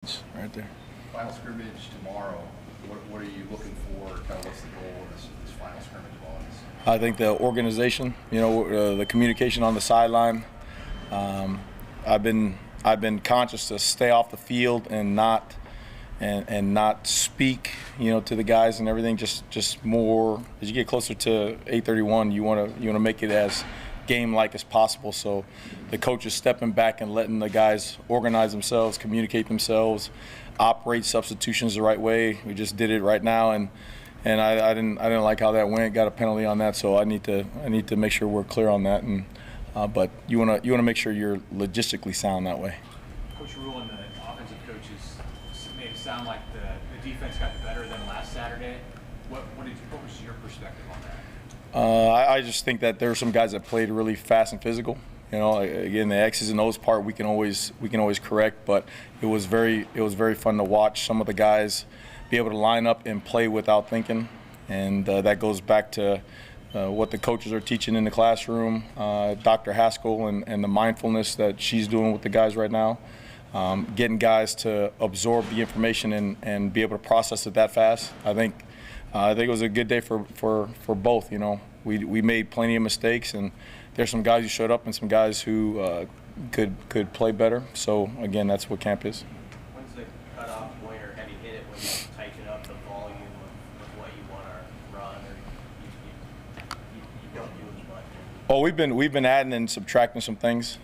Right there. Final scrimmage tomorrow. What are you looking for? Kind of what's the goal of this final scrimmage was? I think the organization, the communication on the sideline. I've been conscious to stay off the field and not speak, to the guys and everything. Just more as you get closer to 8:31, you want to make it as game-like as possible. So the coach is stepping back and letting the guys organize themselves, communicate themselves, operate substitutions the right way. We just did it right now, and I didn't like how that went. Got a penalty on that, so I need to make sure we're clear on that. And but you want to make sure you're logistically sound that way. Coach Rule and the offensive coaches made it sound like the defense got better than last Saturday. What was your perspective on that? I just think that there are some guys that played really fast and physical. Again, the X's and O's part we can always correct, but it was very fun to watch some of the guys be able to line up and play without thinking, and that goes back to what the coaches are teaching in the classroom, Dr. Haskell and the mindfulness that she's doing with the guys right now, getting guys to absorb the information and be able to process it that fast. I think it was a good day for both. We made plenty of mistakes, and there's some guys who showed up and some guys who could play better. So again, that's what camp is. When's the cutoff point, or have you hit it when you tighten up the volume of what you want to run, or you don't do as much? Oh, we've been adding and subtracting some things.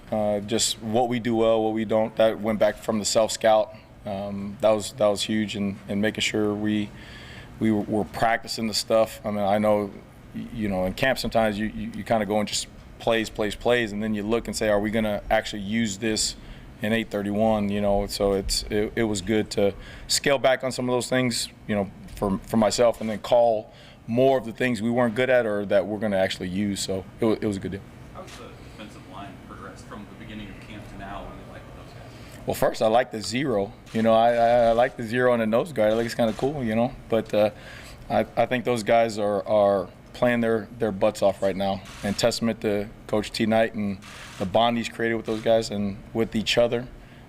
Just what we do well, what we don't. That went back from the self scout. That was huge, and making sure we were practicing the stuff. I mean, I know, in camp sometimes you kind of go and just plays, and then you look and say, are we going to actually use this in 8:31? So it was good to scale back on some of those things, for myself, and then call more of the things we weren't good at or that we're going to actually use. So it was a good deal. How has the defensive line progressed from the beginning of camp to now? What do you like with those guys? Well, first, I like the zero. I like the zero on the nose guard. I think it's kind of cool, But I think those guys are playing their butts off right now. And testament to Coach T. Knight and the bond he's created with those guys and with each other.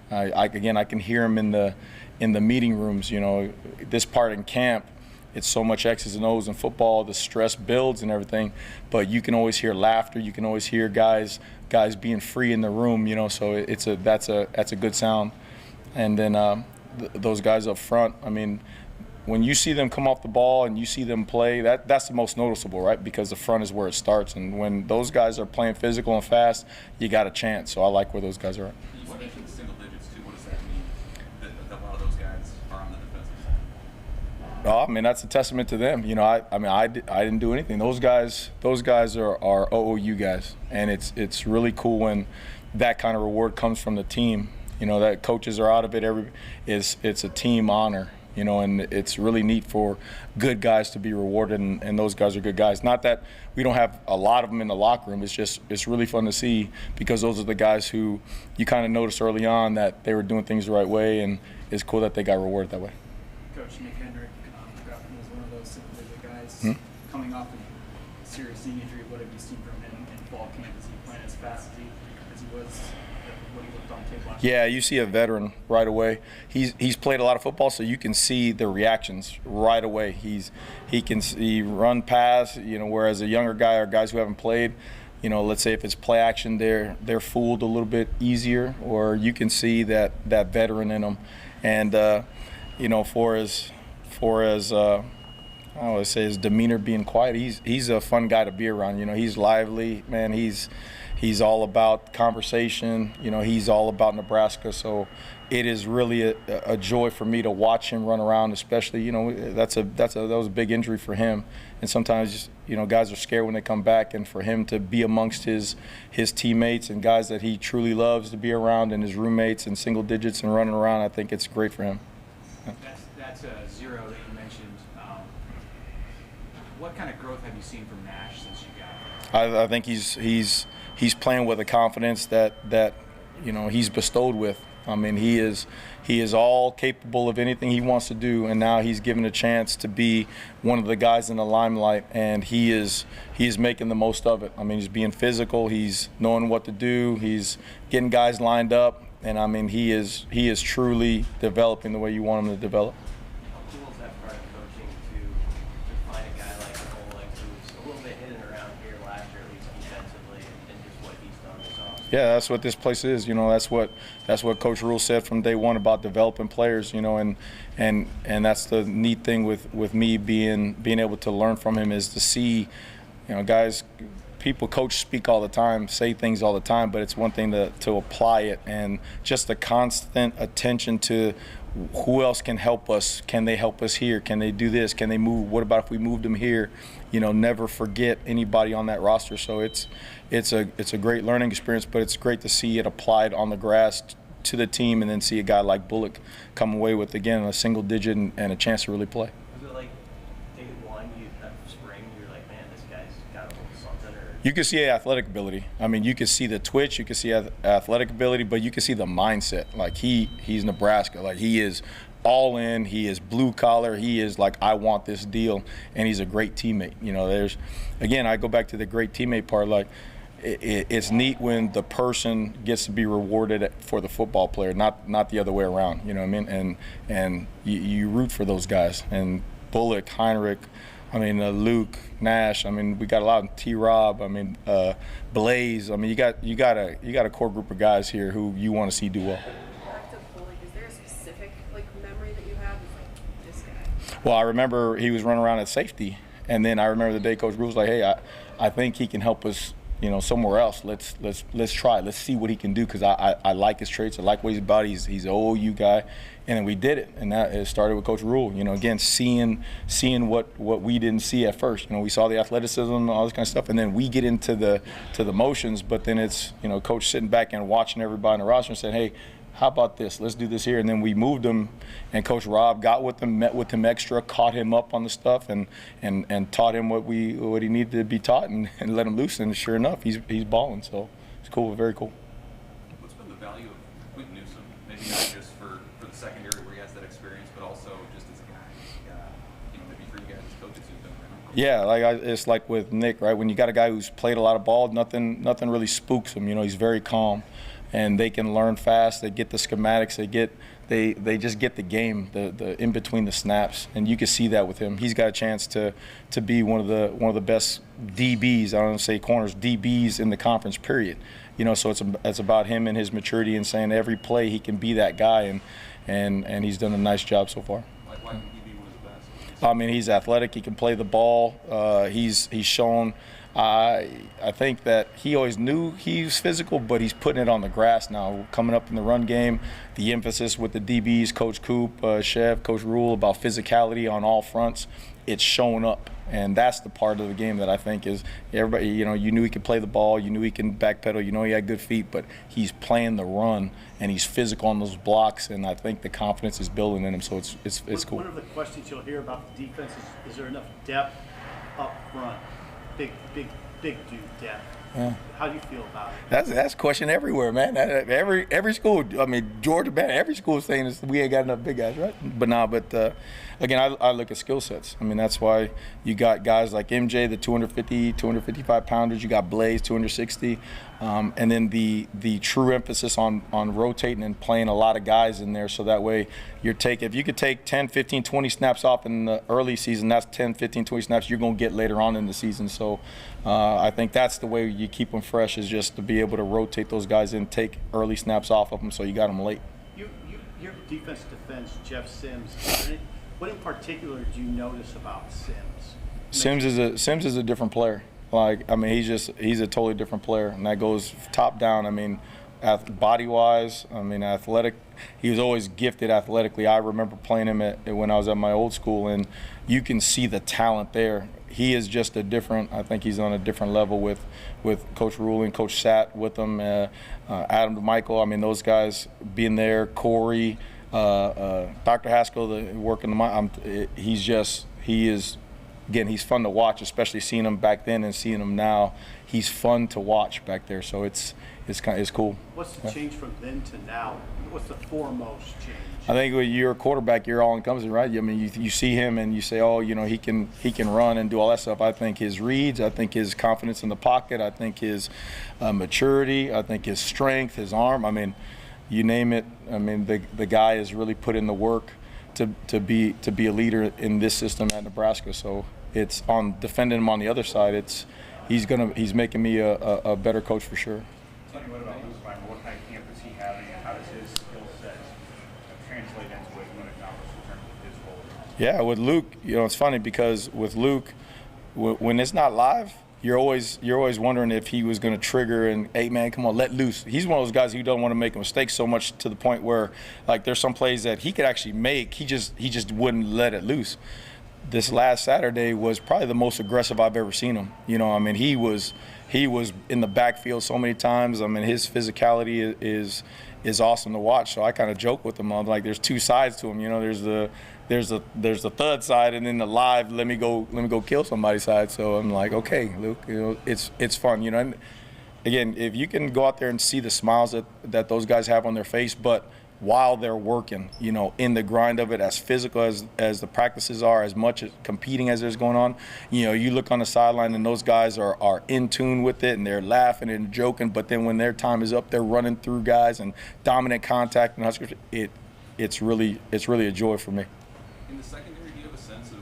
I can hear him in the meeting rooms. This part in camp, it's so much X's and O's in football. The stress builds and everything, but you can always hear laughter. You can always hear guys being free in the room. So that's a good sound. And then those guys up front. I mean, when you see them come off the ball and you see them play, that's the most noticeable, right? Because the front is where it starts. And when those guys are playing physical and fast, you got a chance. So I like where those guys are at. You mentioned the single digits too. What does that mean? That a lot of those guys are on the defensive side. Oh, I mean, that's a testament to them. I didn't do anything. Those guys are OOU guys, and it's really cool when that kind of reward comes from the team. That coaches are out of it. It's a team honor. And it's really neat for good guys to be rewarded, and those guys are good guys. Not that we don't have a lot of them in the locker room. It's really fun to see, because those are the guys who you kind of noticed early on that they were doing things the right way, and it's cool that they got rewarded that way. Coach Nick Hendrick was one of those single-digit guys coming off a serious knee injury. What have you seen from him in fall camp? Is he playing as fast as he was? What he looked on tape last year? Yeah, you see a veteran right away. He's played a lot of football, so you can see the reactions right away. He can run pass, whereas a younger guy or guys who haven't played, let's say if it's play action, they're fooled a little bit easier, or you can see that veteran in them. And for his I always say his demeanor being quiet, he's a fun guy to be around. He's lively, man. He's all about conversation. He's all about Nebraska. So it is really a joy for me to watch him run around, especially, that was a big injury for him. And sometimes, guys are scared when they come back, and for him to be amongst his teammates and guys that he truly loves to be around, and his roommates and single digits and running around, I think it's great for him. Yeah. That's a zero that you mentioned. What kind of growth have you seen from Nash since you got him? I think he's playing with a confidence that he's bestowed with. I mean, he is all capable of anything he wants to do, and now he's given a chance to be one of the guys in the limelight, and he is making the most of it. I mean, he's being physical, he's knowing what to do, he's getting guys lined up, And I mean, he is truly developing the way you want him to develop. How cool is that part of coaching to find a guy like Bullock who's a little bit hidden around here last year, at least defensively, and just what he's done this offseason? Yeah, that's what this place is. You know, that's what Coach Rule said from day one about developing players. You know, and that's the neat thing with me being able to learn from him is to see, you know, guys. People coach speak all the time, say things all the time, but it's one thing to apply it, and just the constant attention to who else can help us. Can they help us here? Can they do this? Can they move? What about if we moved them here? You know, never forget anybody on that roster. So it's a great learning experience, but it's great to see it applied on the grass to the team, and then see a guy like Bullock come away with, again, a single digit and a chance to really play. Was it like day one, that spring, you're like, man, this guy's got a little something? Or You can see athletic ability. I mean, you can see the twitch, you can see athletic ability, but you can see the mindset. Like he's Nebraska. Like he is all in. He is blue collar. He is like, I want this deal, and he's a great teammate. You know, again, I go back to the great teammate part. Like it's neat when the person gets to be rewarded for the football player, not the other way around. You know what I mean? And you root for those guys. And Bullock, Heinrich, I mean, Luke, Nash. I mean, we got a lot of T-Rob. I mean, Blaze. I mean, you got a core group of guys here who you want to see do well. Back to Bullock, is there a specific memory that you have of this guy? Well, I remember he was running around at safety, and then I remember the day Coach Rule was like, "Hey, I think he can help us, you know, somewhere else. Let's try. Let's see what he can do, because I like his traits. I like what he's about. He's an OU guy." And then we did it, and that it started with Coach Rule. You know, again, seeing what we didn't see at first. You know, we saw the athleticism and all this kind of stuff, and then we get into the motions. But then it's, you know, Coach sitting back and watching everybody in the roster and saying, "Hey, how about this? Let's do this here." And then we moved him, and Coach Rob got with him, met with him extra, caught him up on the stuff, and taught him what he needed to be taught, and let him loose. And sure enough, he's balling. So it's cool, very cool. What's been the value of Quentin Newsome? Maybe not just for the secondary where he has that experience, but also just as a guy, you know, maybe for you guys as coaches who've been around. Yeah, it's like with Nick, right? When you got a guy who's played a lot of ball, nothing really spooks him. You know, he's very calm, and they can learn fast. They get the schematics. They just get the game, the in between the snaps, and you can see that with him. He's got a chance to be one of the best DBs. I don't want to say corners, DBs in the conference. Period. You know, so it's about him and his maturity and saying every play he can be that guy, and he's done a nice job so far. Why can he be one of the best? I mean, he's athletic. He can play the ball. He's shown. I think that he always knew he was physical, but he's putting it on the grass now. Coming up in the run game, the emphasis with the DBs, Coach Coop, Chev, Coach Rule, about physicality on all fronts, it's showing up. And that's the part of the game that I think is everybody, you know, you knew he could play the ball, you knew he can backpedal, you know he had good feet, but he's playing the run, and he's physical on those blocks, and I think the confidence is building in him, so it's cool. One of the questions you'll hear about the defense is there enough depth up front? Big dude depth. Yeah. How do you feel about it? That's a question everywhere, man. Every school, I mean, Georgia, man, every school is saying this, we ain't got enough big guys, right? But again, I look at skill sets. I mean, that's why you got guys like MJ, the 250, 255 pounders. You got Blaze, 260. And then the true emphasis on rotating and playing a lot of guys in there, so that way if you could take 10, 15, 20 snaps off in the early season, that's 10, 15, 20 snaps you're going to get later on in the season. So I think that's the way you keep them fresh, is just to be able to rotate those guys in, take early snaps off of them, so you got them late. Your defense defends Jeff Sims. What in particular do you notice about Sims? Sims is a different player. Like, I mean, he's a totally different player, and that goes top down. I mean, body-wise, I mean, athletic. He was always gifted athletically. I remember playing him when I was at my old school, and you can see the talent there. He is just I think he's on a different level with Coach Rule and Coach Sat with him, Adam DeMichael. I mean, those guys being there, Corey, Dr. Haskell, working the mind. He is. Again, he's fun to watch, especially seeing him back then and seeing him now. He's fun to watch back there, so it's cool. What's the change from then to now? What's the foremost change? I think when you're a quarterback, you're all-encompassing, right? I mean, you see him and you say, oh, you know, he can run and do all that stuff. I think his reads, I think his confidence in the pocket, I think his maturity, I think his strength, his arm. I mean, you name it. I mean, the guy has really put in the work to be a leader in this system at Nebraska. So it's on defending him on the other side. He's making me a better coach for sure. Tell me what about Luke Weimer? What kind of camp is he having, and how does his skill set translate into what you want to accomplish in terms of his role? Yeah, with Luke, it's funny because with Luke, when it's not live, you're always wondering if he was going to trigger and, hey man, come on, let loose. He's one of those guys who don't want to make a mistake so much to the point where, like, there's some plays that he could actually make, he just wouldn't let it loose. This last Saturday was probably the most aggressive I've ever seen him. I mean, he was in the backfield so many times. I mean, his physicality is awesome to watch. So I kind of joke with him. I'm like, there's two sides to him. There's the thud side, and then the live let me go kill somebody side. So I'm like, okay, Luke, it's fun. And again, if you can go out there and see the smiles that those guys have on their face, but while they're working, in the grind of it, as physical as the practices are, as much as competing as there's going on, you look on the sideline and those guys are in tune with it and they're laughing and joking, but then when their time is up, they're running through guys and dominant contact and Huskers. It's really a joy for me. In the secondary, do you have a sense of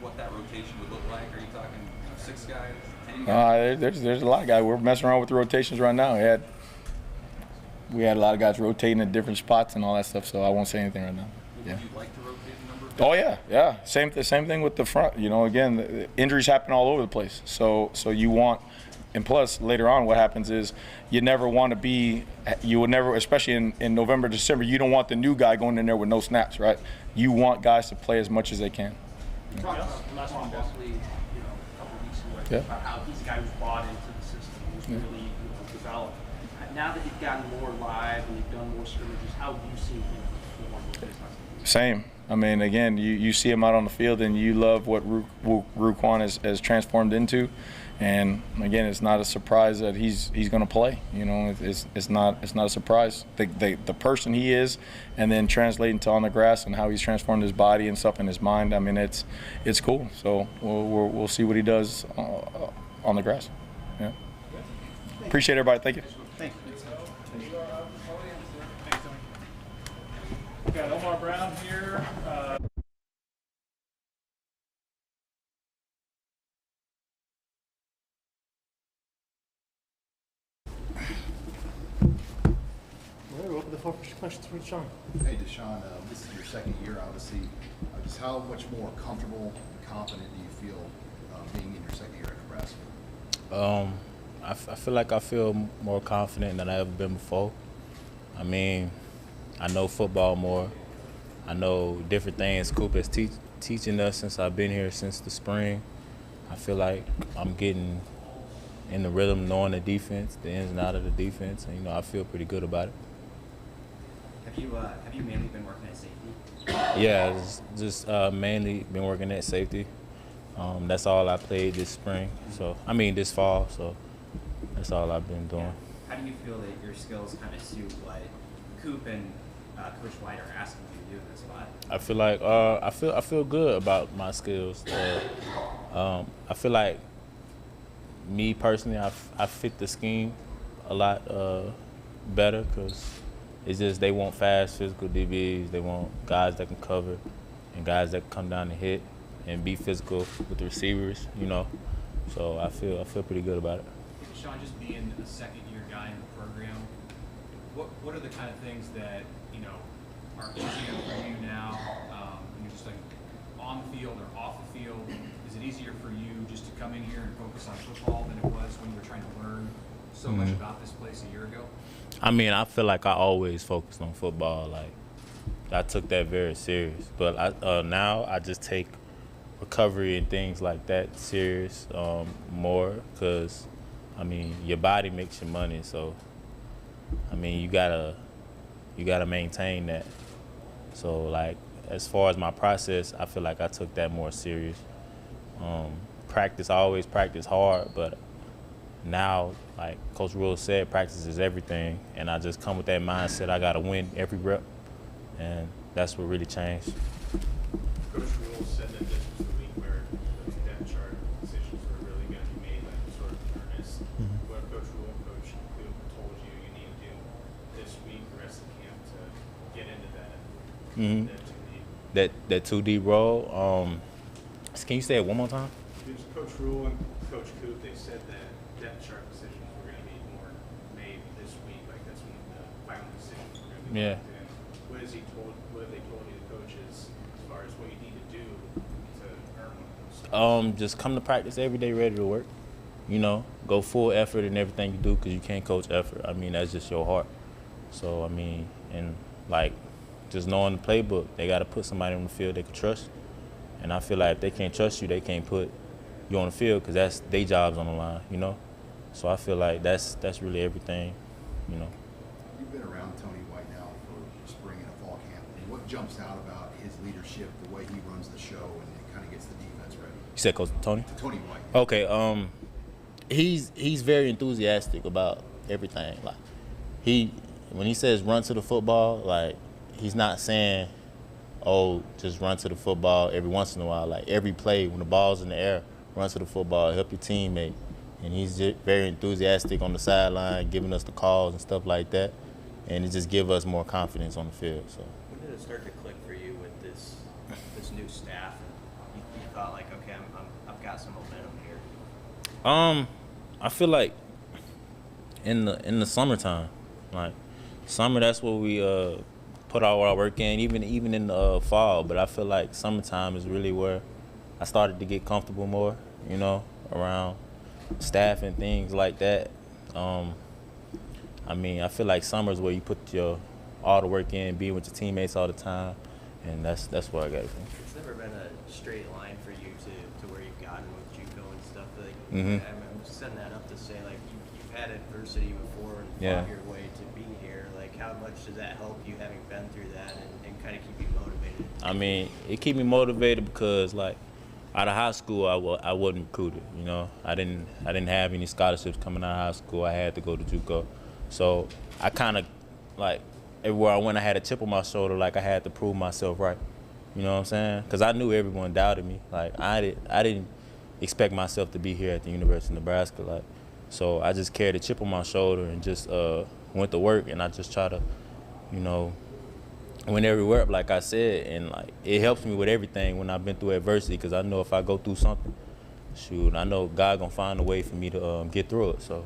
what that rotation would look like? Are you talking 6 guys, 10 guys? There's a lot of guys. We're messing around with the rotations right now. We had a lot of guys rotating at different spots and all that stuff, so I won't say anything right now. Yeah. Would you like to rotate a number of guys? Oh yeah. Same thing with the front. Again, the injuries happen all over the place. So you want, and plus later on, what happens is you would never, especially in November, December, you don't want the new guy going in there with no snaps, right? You want guys to play as much as they can. You talked about last one, Wesley, a couple of weeks ago, about how he's a guy who's bought into the system, who's really developed. Now that you've gotten more live and you've done more scrimmages, how have you seen him perform with this? Same. I mean, again, you see him out on the field and you love what Ruquan has transformed into. And again, it's not a surprise that he's going to play. It's not a surprise. The person he is, and then translating to on the grass and how he's transformed his body and stuff in his mind. I mean, it's cool. So we'll see what he does on the grass. Yeah. Appreciate everybody. Thank you. Thank you. We got Omar Brown here. We'll open the floor for questions for Sean. Hey, Deshaun, this is your second year, obviously. Just how much more comfortable and confident do you feel being in your second year at Nebraska? I feel like I feel more confident than I ever been before. I mean, I know football more. I know different things Coop has teaching us since I've been here since the spring. I feel like I'm getting in the rhythm, knowing the defense, the ins and outs of the defense, and I feel pretty good about it. Have you mainly been working at safety? Yeah, just mainly been working at safety. That's all I played this spring. This fall. So that's all I've been doing. How do you feel that your skills kind of suit what Coop and Coach White are asking you to do in this spot? I feel like I feel good about my skills. I feel like me personally, I fit the scheme a lot better because it's just they want fast, physical DBs. They want guys that can cover and guys that can come down and hit and be physical with the receivers. So I feel pretty good about it. Sean, just being a second-year guy in the program, what are the kind of things that are easier for you now? When you're just like on the field or off the field, is it easier for you just to come in here and focus on football than it was when you were trying to learn so much about this place a year ago? I mean, I feel like I always focused on football. Like I took that very serious, but now I just take recovery and things like that serious more because your body makes your money, so you gotta maintain that. So like as far as my process, I feel like I took that more serious. I always practice hard, but now, like Coach Rule said, practice is everything, and I just come with that mindset. I gotta win every rep, and that's what really changed. Coach Rule said that this was the week where the depth chart decisions were really going to be made, like sort of earnest. What Coach Rule and Coach Coop told you need to do this week or Mhm. That 2D role. Can you say it one more time? There's Coach Rule and Coach Coop. They said that depth chart decisions were going to be more made this week. Like that's when the final decisions were going to be Yeah. locked in. What have they told you, the coaches, as far as what you need to do to earn one of those? Just come to practice every day ready to work. You know, go full effort in everything you do because you can't coach effort. I mean, that's just your heart. So, I mean, and like just knowing the playbook, they got to put somebody on the field they can trust. And I feel like if they can't trust you, they can't put you on the field because that's their jobs on the line, you know? So I feel like that's really everything, you know. You've been around Tony White now for spring and a fall camp. And what jumps out about his leadership, the way he runs the show, and it kind of gets the defense ready? You said Coach Tony? Tony White. Okay, he's very enthusiastic about everything. Like when he says run to the football, like he's not saying, oh, just run to the football every once in a while. Like every play, when the ball's in the air, run to the football, help your teammate. And he's just very enthusiastic on the sideline, giving us the calls and stuff like that. And it just gives us more confidence on the field. So. When did it start to click for you with this new staff? And you thought like, okay, I've got some momentum here. I feel like in the summertime, like summer, that's what we put all our work in, even in the fall. But I feel like summertime is really where I started to get comfortable more, you know, around staff and things like that. I mean, I feel like summer is where you put all the work in, being with your teammates all the time, and that's where I got it from. It's never been a straight line for you to where you've gotten with JUCO and stuff. Like, Mhm. I'm just setting that up to say, like, you've had adversity before and Yeah. fought your way to be here. Like, how much does that help you having been through that and kind of keep you motivated? I mean, it keep me motivated because, like, out of high school, I wasn't recruited. You know, I didn't have any scholarships coming out of high school. I had to go to JUCO, so I kind of like everywhere I went, I had a chip on my shoulder. Like I had to prove myself right. You know what I'm saying? Because I knew everyone doubted me. Like I didn't expect myself to be here at the University of Nebraska. Like, so I just carried a chip on my shoulder and just went to work, and I just try to, you know, went everywhere, like I said, and like it helps me with everything when I've been through adversity, because I know if I go through something, shoot, I know God gonna find a way for me to get through it. So.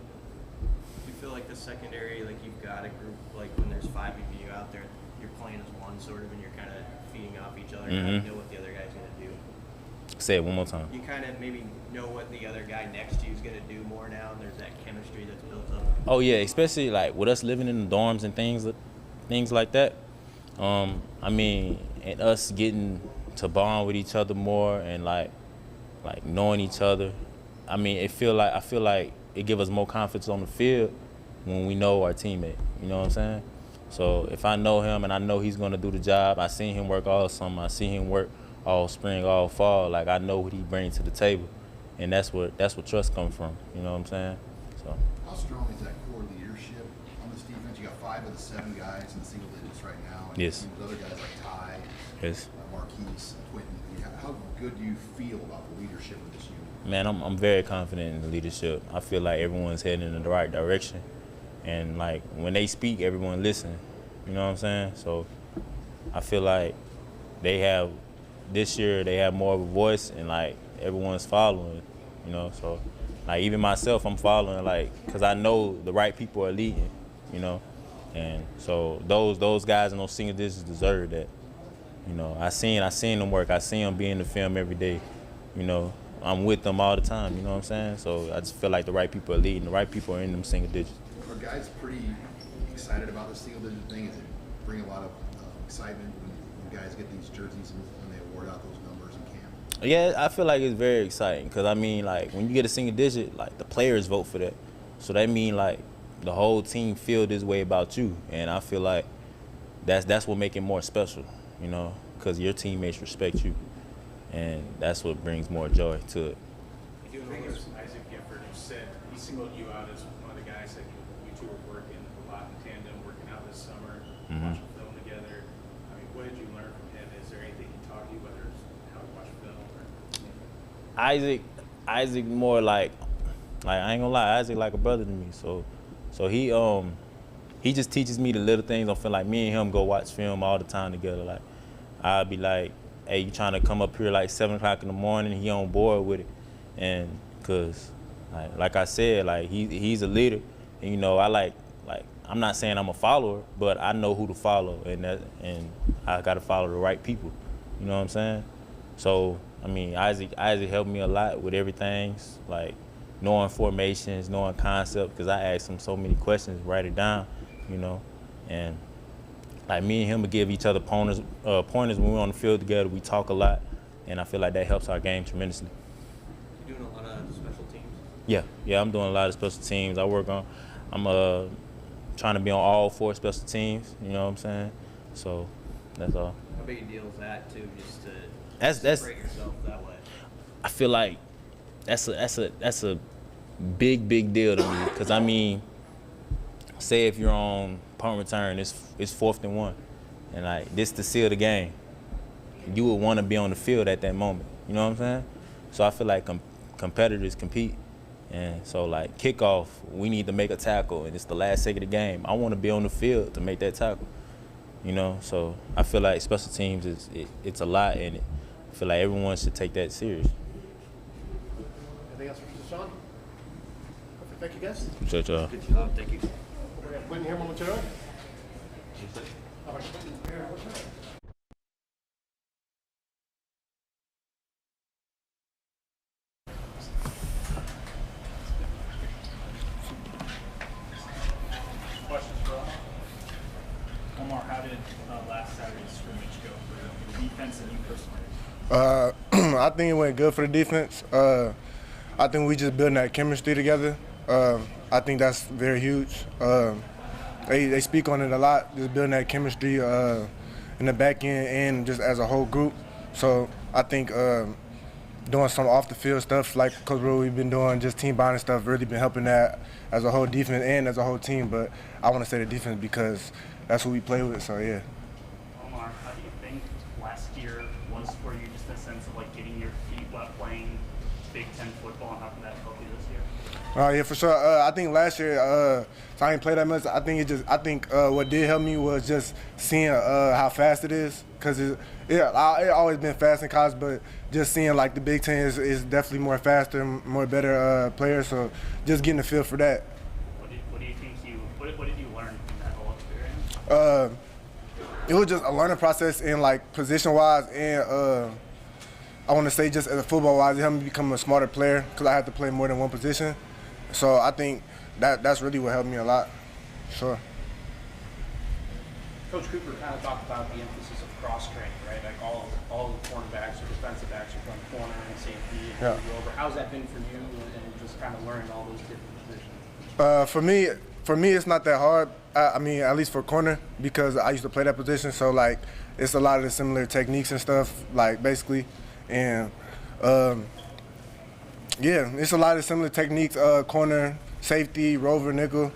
Do you feel like the secondary, like you've got a group, like when there's 5 of you out there, you're playing as one sort of, and you're kind of feeding off each other, and you know what the other guy's gonna do? Say it one more time. You kind of maybe know what the other guy next to you is gonna do more now, and there's that chemistry that's built up. Oh yeah, especially like with us living in the dorms and things like that. I mean, and us getting to bond with each other more and like knowing each other. I mean, I feel like it gives us more confidence on the field when we know our teammate. You know what I'm saying? So if I know him and I know he's gonna do the job, I seen him work all summer, I seen him work all spring, all fall. Like I know what he brings to the table, and that's what trust comes from. You know what I'm saying? So. How strong is that core leadership on this defense? You got 5 of the 7 guys in the single digits right now. And Yes. There's other guys like Ty, Yes. Marquise, Quentin. I mean, how good do you feel about the leadership of this unit? Man, I'm very confident in the leadership. I feel like everyone's heading in the right direction, and like when they speak, everyone listen. You know what I'm saying? So I feel like this year they have more of a voice, and like everyone's following. You know, so like even myself, I'm following, like, because I know the right people are leading. You know, and so those guys in those single digits deserve that. You know, I seen them work. I seen them be in the film every day. You know, I'm with them all the time. You know what I'm saying? So I just feel like the right people are leading. The right people are in them single digits. Are guys pretty excited about this single digit thing? Does it bring a lot of excitement when guys get these jerseys and when they award out those numbers in camp? Yeah, I feel like it's very exciting because, I mean, like, when you get a single digit, like, the players vote for that. So that mean, like, the whole team feel this way about you. And I feel like that's what make it more special, you know, because your teammates respect you. And that's what brings more joy to it. You know, there's Isaac Gifford who said he singled you out as one of the guys that you two were working a lot in tandem, working out this summer, watching film together. I mean, what did you learn from him? Is there anything he taught you, whether it's how to watch film or? Isaac more like I ain't gonna lie, Isaac like a brother to me. So he just teaches me the little things. I feel like me and him go watch film all the time together. Like I'll be like, hey, you trying to come up here like 7 o'clock in the morning? He on board with it, and cause like I said, like he's a leader, and you know I like I'm not saying I'm a follower, but I know who to follow, and I got to follow the right people. You know what I'm saying? So I mean, Isaac helped me a lot with everything, like knowing formations, knowing concept, because I asked him so many questions, write it down, you know, and like me and him would give each other pointers when we're on the field together. We talk a lot, and I feel like that helps our game tremendously. You doing a lot of special teams? Yeah, I'm doing a lot of special teams. I'm trying to be on all 4 special teams. You know what I'm saying? So that's all. How big a deal is that too, just to That's separate yourself that way? I feel like that's a big deal to me, because I mean, say if you're on punt return, it's 4th and 1, and like this to seal the game, you would want to be on the field at that moment. You know what I'm saying? So I feel like competitors compete, and so like kickoff, we need to make a tackle, and it's the last second of the game. I want to be on the field to make that tackle. You know, so I feel like special teams it's a lot, and I feel like everyone should take that serious. Anything else for Sean? Perfect. Thank you, guys. Appreciate y'all. Good job, thank you. We're going to put in here momentarily. Questions for us? Omar, how did last Saturday's scrimmage go for the defense and you personally? I think it went good for the defense. I think we just building that chemistry together. I think that's very huge. They speak on it a lot, just building that chemistry in the back end and just as a whole group. So I think doing some off the field stuff like Coach Rule we've been doing, just team bonding stuff, really been helping that as a whole defense and as a whole team. But I want to say the defense because that's what we play with. So yeah. Omar, how do you think last year was for you, just in a sense of like getting your feet wet playing Big Ten football, and how can that help you this year? Yeah, for sure. I think last year, so I didn't play that much. I think what did help me was just seeing how fast it is, because it always been fast in college, but just seeing like the Big Ten is definitely more faster, more better players. So just getting a feel for that. What do you think what did you learn from that whole experience? It was just a learning process in like position wise and I want to say just as a football wise, it helped me become a smarter player because I had to play more than one position. So I think that's really what helped me a lot. Sure. Coach Cooper kind of talked about the emphasis of cross training, right? Like all the cornerbacks or defensive backs are from corner and safety and over. How's that been for you, and just kind of learning all those different positions? For me, it's not that hard. I mean, at least for corner, because I used to play that position. So like, it's a lot of the similar techniques and stuff, like basically, and yeah, it's a lot of similar techniques. Corner, safety, rover, nickel.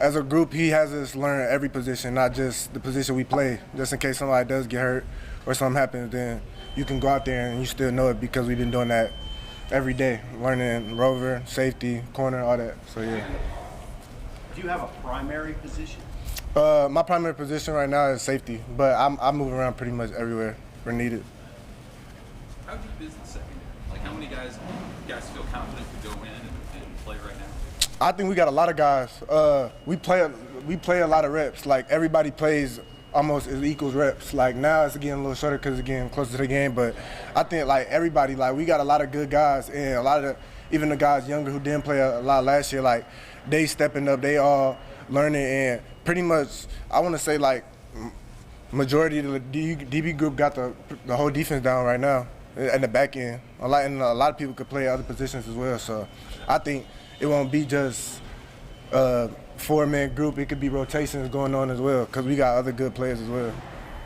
As a group, he has us learn every position, not just the position we play. Just in case somebody does get hurt or something happens, then you can go out there and you still know it because we've been doing that every day, learning rover, safety, corner, all that. So yeah. Do you have a primary position? My primary position right now is safety, but I move around pretty much everywhere where needed. How deep is the secondary? Like, how many guys feel confident to go in and play right now? I think we got a lot of guys. We play a lot of reps. Like, everybody plays almost as equals reps. Like, now it's getting a little shorter because it's getting closer to the game, but I think like everybody, like, we got a lot of good guys, and a lot of even the guys younger who didn't play a lot last year, like, they stepping up, they all learning, and pretty much I want to say like majority of the DB group got the whole defense down right now at the back end. A lot of people could play other positions as well. So I think it won't be just 4-man group. It could be rotations going on as well because we got other good players as well.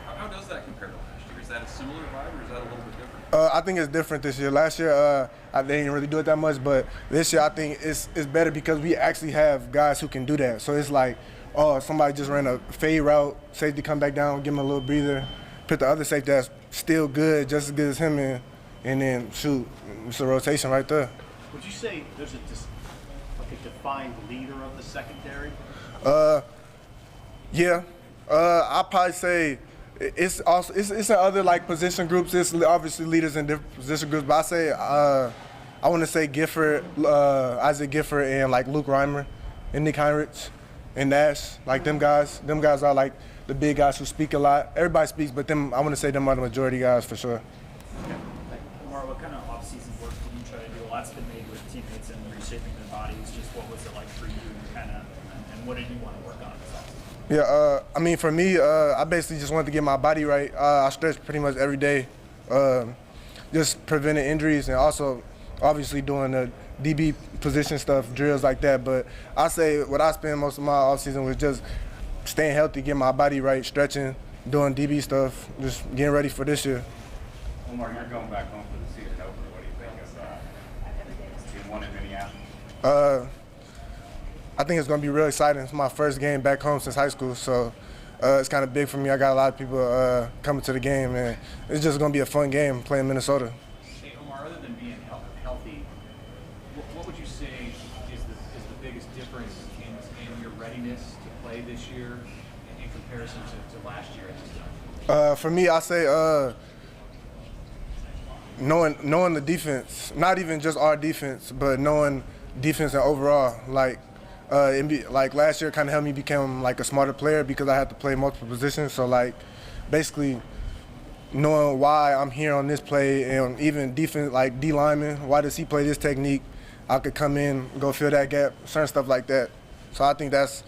How does that compare to last year? Is that a similar vibe or is that a little bit different? I think it's different this year. Last year, they didn't really do it that much, but this year I think it's better because we actually have guys who can do that. So it's like, oh, somebody just ran a fade route, safety come back down, give him a little breather, put the other safety that's still good, just as good as him in, and then shoot. It's a rotation right there. Would you say there's a defined leader of the secondary? Yeah. I'd probably say it's also it's in other like position groups. It's obviously leaders in different position groups. But I say I want to say Gifford, Isaac Gifford, and like Luke Reimer, and Nick Heinrich, and Nash. Like them guys. Them guys are like the big guys who speak a lot. Everybody speaks, but them I want to say them are the majority guys for sure. Omar, what kind of off-season work did you try to do? A lot's been made with teammates and reshaping their bodies. Just what was it like for you, and what did you want to work on this offseason? Yeah, I mean, for me, I basically just wanted to get my body right. I stretch pretty much every day, just preventing injuries, and also obviously doing the DB position stuff, drills like that. But I say what I spent most of my offseason was just staying healthy, getting my body right, stretching, doing DB stuff, just getting ready for this year. Omar, you're going back home for the season opener. What do you think of being one in Minneapolis? I think it's going to be real exciting. It's my first game back home since high school, so it's kind of big for me. I got a lot of people coming to the game, and it's just going to be a fun game playing Minnesota. Hey, Omar, other than being healthy, what would you say is the biggest difference in your readiness to play this year in comparison to last year at this time? For me, I say knowing the defense, not even just our defense, but knowing defense and overall. Like last year, kind of helped me become like a smarter player because I had to play multiple positions. So like, basically, knowing why I'm here on this play and even defense, like D lineman, why does he play this technique? I could come in, go fill that gap, certain stuff like that. So I think that's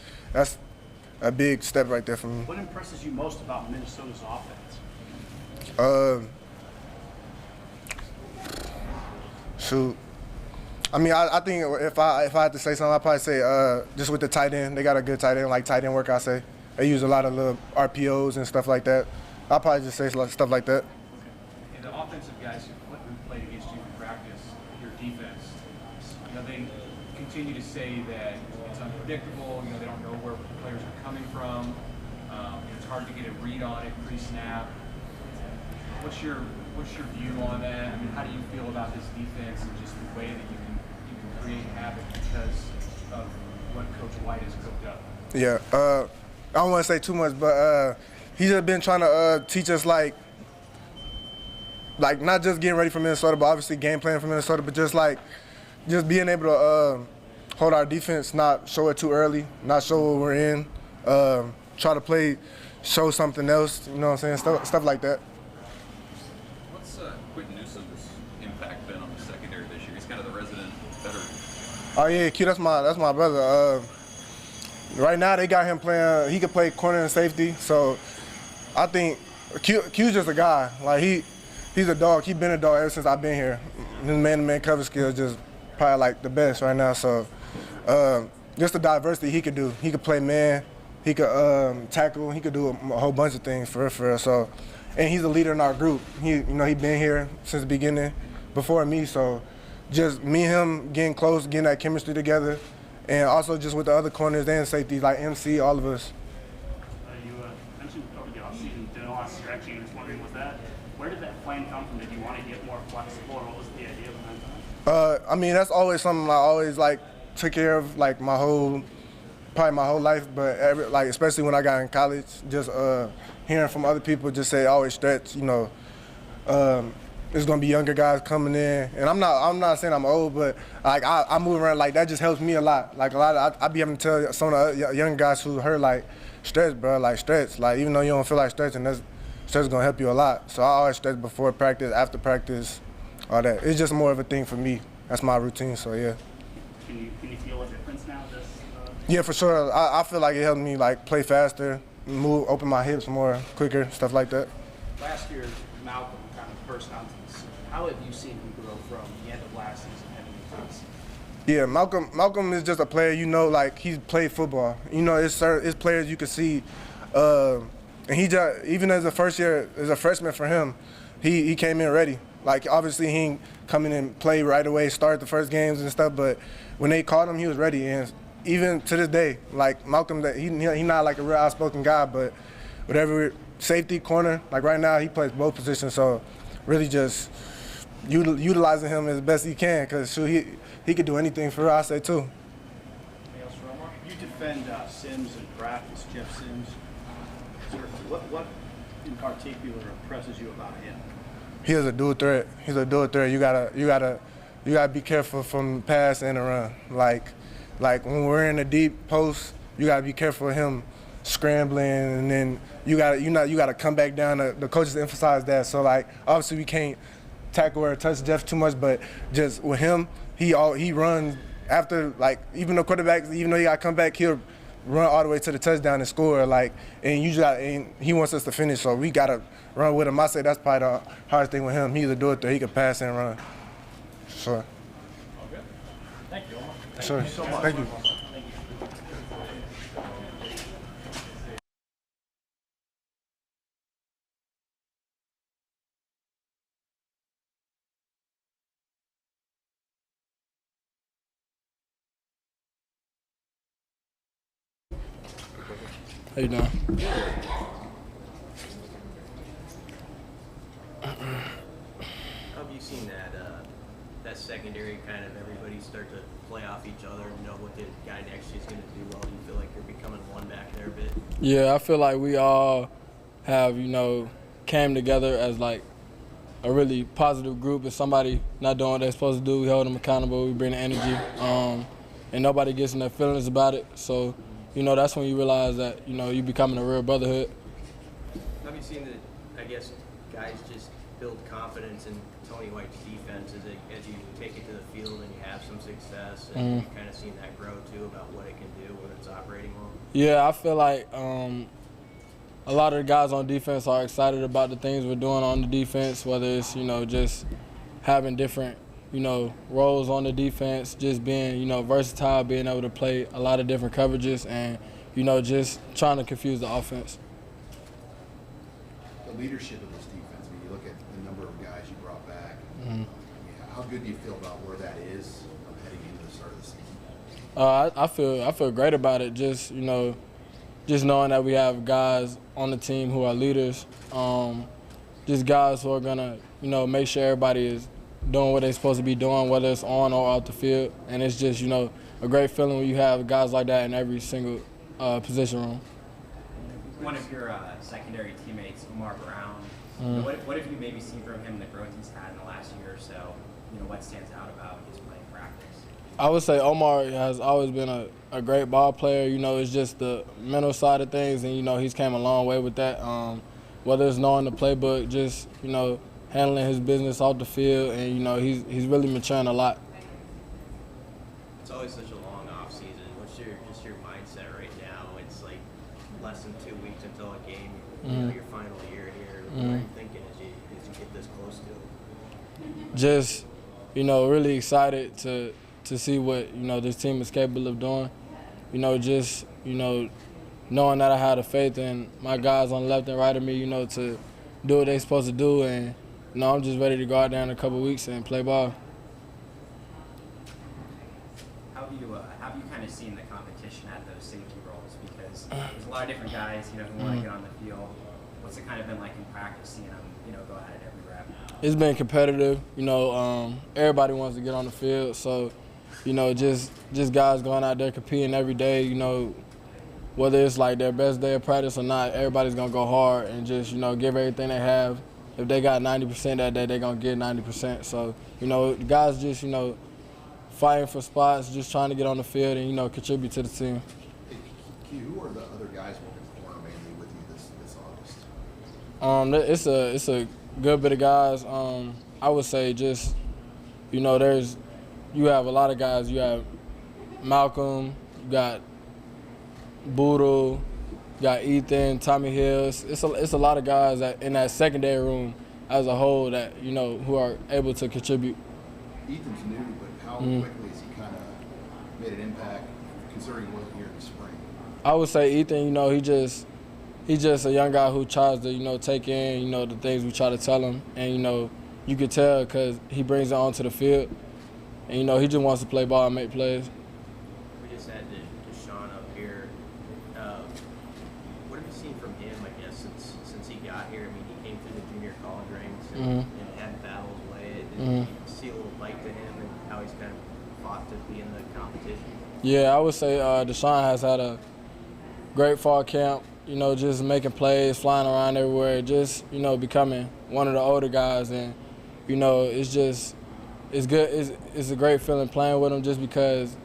a big step right there for me. What impresses you most about Minnesota's offense? Shoot. I mean, I think if I had to say something, I'd probably say just with the tight end, they got a good tight end, like tight end work, I say. They use a lot of little RPOs and stuff like that. I'll probably just say stuff like that. And the offensive guys who played against you in practice, your defense, they continue to say that it's unpredictable. They don't know where players are coming from. It's hard to get a read on it pre-snap. What's your view on that? I mean, how do you feel about this defense and just the way that you can create havoc because of what Coach White has cooked up? Yeah, I don't want to say too much, but he's just been trying to teach us like not just getting ready for Minnesota, but obviously game plan for Minnesota, but just being able to hold our defense, not show it too early, not show what we're in, try to show something else. You know what I'm saying? Stuff like that. What's Quentin Newsom's impact been on the secondary this year? He's kind of the resident veteran. Oh yeah, Q, that's my brother. Right now they got him playing. He could play corner and safety. So I think Q's just a guy. Like he's a dog. He's been a dog ever since I've been here. His man-to-man cover skill is just probably like the best right now. So just the diversity he could do. He could play man. He could tackle. He could do a whole bunch of things for real. So, and he's a leader in our group. He been here since the beginning, before me. So, just me and him getting close, getting that chemistry together, and also just with the other corners and safeties like MC, all of us. You mentioned over the offseason doing a lot of stretching. I was wondering, where did that plan come from? Did you want to get more flexible, or what was the idea behind that? I mean, that's always something I always took care of my whole life, but especially when I got in college, just hearing from other people just say always stretch. There's gonna be younger guys coming in, and I'm not saying I'm old, but I move around that just helps me a lot. I be having to tell some of the young guys who hurt stretch, bro, stretch. Even though you don't feel like stretching, stretch is gonna help you a lot. So I always stretch before practice, after practice, all that. It's just more of a thing for me. That's my routine. So yeah. Can you feel a difference now? Yeah, for sure. I feel like it helped me play faster, open my hips more quicker, stuff like that. Last year, Malcolm kind of burst onto the scene. How have you seen him grow from the end of last season heading into this season? Yeah, Malcolm is just a player. He's played football. It's players you can see, and he just even as a freshman for him, he came in ready. Obviously he ain't come in and play right away, start the first games and stuff, but when they called him, he was ready. And even to this day, Malcolm, he not a real outspoken guy, but whatever safety, corner, right now he plays both positions. So really just utilizing him as best he can, because he could do anything for real, I say too. Anything else for Omar? You defend Sims in practice, Jeff Sims. in particular impresses you about him? He is a dual threat. He's a dual threat. You gotta be careful from the pass and the run. Like when we're in the deep post, you gotta be careful of him scrambling, and then you gotta come back down. The coaches emphasize that. So like obviously we can't tackle or touch Jeff too much, but just with him, he runs after, like, even the quarterback, even though he got to come back, he'll run all the way to the touchdown and score. Like, and he wants us to finish, so we gotta run with him. I say that's probably the hardest thing with him. He's a dual threat. He can pass and run. Sure. Okay. Thank you, Omar. Sure. Thank you so much. Thank you. How you doing? How have you seen that secondary kind of everybody start to play off each other and know what the guy next to you is going to do well? Do you feel like you're becoming one back there a bit? Yeah, I feel like we all have, came together as like a really positive group. If somebody not doing what they're supposed to do, we hold them accountable, we bring the energy, and nobody gets in their feelings about it. So, that's when you realize that, you're becoming a real brotherhood. Have you seen that, I guess, guys just build confidence in Tony White's defense as you take it to the field and you have some success, and you've kind of seen that grow, too, about what it can do when it's operating well? Yeah, I feel like a lot of the guys on defense are excited about the things we're doing on the defense, whether it's, just having different, roles on the defense, just being, versatile, being able to play a lot of different coverages, and, just trying to confuse the offense. The leadership of this defense, when you look at the number of guys you brought back, I mean, how good do you feel about where that is heading into the start of the season? I feel great about it. Just just knowing that we have guys on the team who are leaders, just guys who are gonna make sure everybody is doing what they're supposed to be doing, whether it's on or off the field. And it's just a great feeling when you have guys like that in every single position room. One of your secondary teammates, Omar Brown, what have you maybe seen from him, the growth he's had in the last year or so? What stands out about his play in practice? I would say Omar has always been a great ball player. It's just the mental side of things, and he's came a long way with that. Whether it's knowing the playbook, just handling his business off the field, and he's really maturing a lot. It's always such a long off season. What's your mindset right now? It's like less than 2 weeks until a game. Your final year here. What are you thinking as you get this close to it? Just really excited to see what this team is capable of doing. Just knowing that I had the faith in my guys on the left and right of me, to do what they're supposed to do, and I'm just ready to go out there in a couple of weeks and play ball. How have you kind of seen the competition at those safety roles? Because there's a lot of different guys, who want to get on the field. What's it kind of been like in practice, seeing them, go at it every rep? It's been competitive. Everybody wants to get on the field, so just guys going out there competing every day. Whether it's like their best day of practice or not, everybody's gonna go hard and just give everything they have. If they got 90% that day, they're gonna get 90%. So guys just fighting for spots, just trying to get on the field and contribute to the team. Q, who are the other guys working corner mainly with you this August? It's a good bit of guys. I would say just you have a lot of guys. You have Malcolm, you got Boodle, you got Ethan, Tommy Hills. It's a lot of guys that in that secondary room as a whole that who are able to contribute. Ethan's new, but how quickly has he kind of made an impact considering he wasn't here in the spring? I would say Ethan, he's just a young guy who tries to take in the things we try to tell him, and you could tell because he brings it onto the field, and he just wants to play ball and make plays. We just had Deshaun up here. What have you seen from him, I guess, since he got here? I mean, he came through the junior college ranks and had battles away. Did you see a little bite to him and how he's kind of fought to be in the competition? Yeah, I would say Deshaun has had a great fall camp. you know, just making plays, flying around everywhere, just, you know, becoming one of the older guys. And, you know, it's just, it's good. It's a great feeling playing with him just because,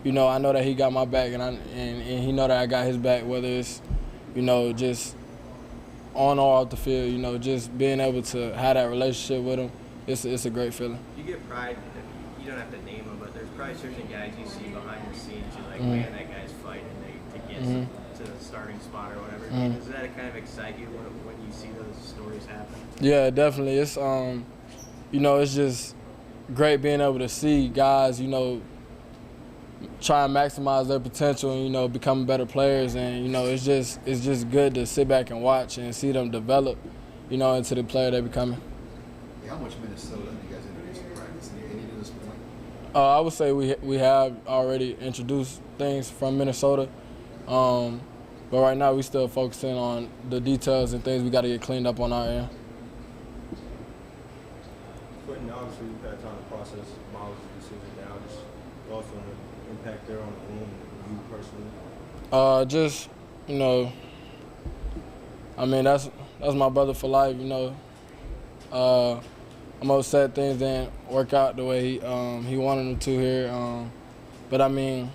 you know, I know that he got my back and he know that I got his back, whether it's, you know, just on or off the field, you know, just being able to have that relationship with him, it's a great feeling. You get pride, you don't have to name them, but there's probably certain guys you see behind the scenes, you're like, man, that guy's fighting to get to the starting spot or whatever. Does that kind of excite you when you see those stories happen? Yeah, definitely. It's, you know, it's just great being able to see guys, you know, try and maximize their potential and, you know, become better players. And, you know, it's just good to sit back and watch and see them develop, you know, into the player they're becoming. How much Minnesota have you guys introduced in practice? Any to this point? I would say we have already introduced things from Minnesota. But right now we still focusing on the details and things we got to get cleaned up on our end. Quentin, obviously you've had time to process Miles' decision now. Just thoughts on the impact there on the room and you personally? Just, you know, I mean, that's my brother for life, you know. I'm upset things didn't work out the way he wanted them to here. But I mean,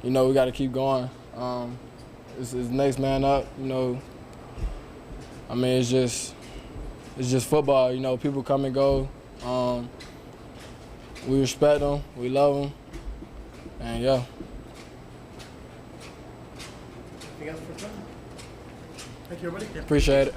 you know, we got to keep going. It's next man up, you know. I mean, it's just football, you know. People come and go. We respect them, we love them, and yeah. Anything else for Thank you, everybody. Appreciate it.